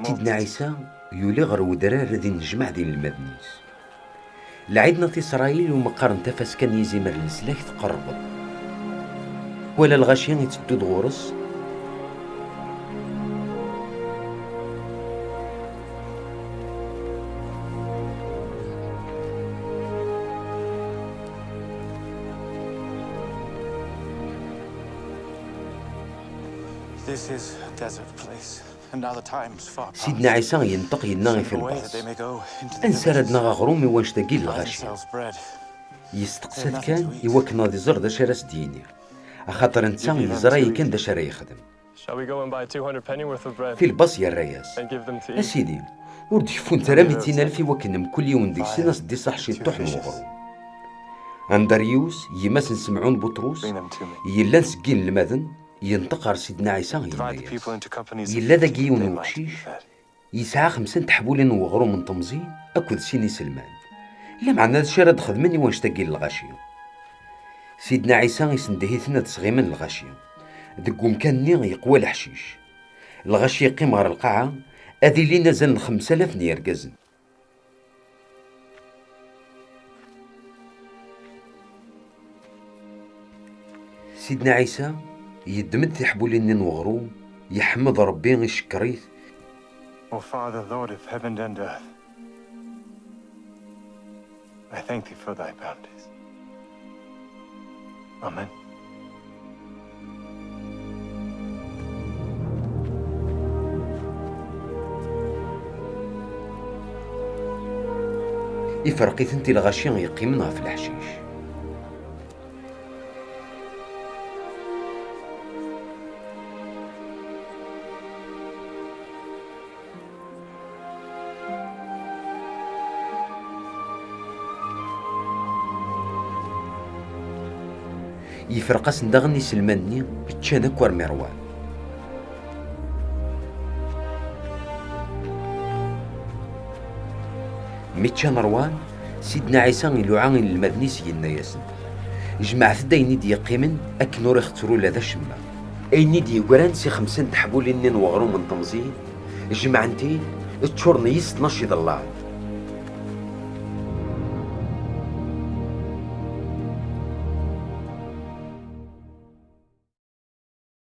سيدنا عيسى يولي غير ودرار ذي نجمع ديال المدنيس لعيدنا في إسرائيل ومقارن تفاس كان يزيمر السلاك تقرب ولا الغاشيان يتدود غورس سيدنا عيسى ينطق يناغي في الباص انسردنا غغرومي واش تاقيل الغاشي يستقسد كان يوكنا ذي زر دا شراس ديني خاطر انسان يزراي كان دا شرا يخدم في الباص يا الرياس اسيدي ورد شفون ترى 200,000 يوكنم كل يوم ديك سيناس دي صحشي طحن وغرو اندريوس يماس نسمعون بطروس يلا نسقين المذن ينتقر سيدنا عيسى يلا ذاك يون وكشيش يسعى 5 تحبولين وغرو من تمزين اكد سيني سلمان لا معنى هذا الشيء راه خدمني واش تاقيل الغاشيه سيدنا عيسى يسندهي ثنا تصغيمن الغاشيه دقوم كان ني يقوى الحشيش الغاشيه يقيم غير القاعه هذه اللي نزل 5000 نيرقزن سيدنا عيسى يدمد في حبولين وغرو يحمد ربي يشكريه O Father, Lord of heaven and earth, I thank thee for thy bounties. Amen. يفرقي ثنتي الغاشيان يقيمنها في الحشيش يفرق سندغني سلماني بتشان اكور مروان ميتشان روان سيدنا عيسى يلوعان المدني سيدنا ياسن جمع ثدايني دي قيمن اكنور يخترو لذا الشمال ايني دي قران سي 5 تحبولين وغرو من تمزين جمعنتي تشورني 12 الله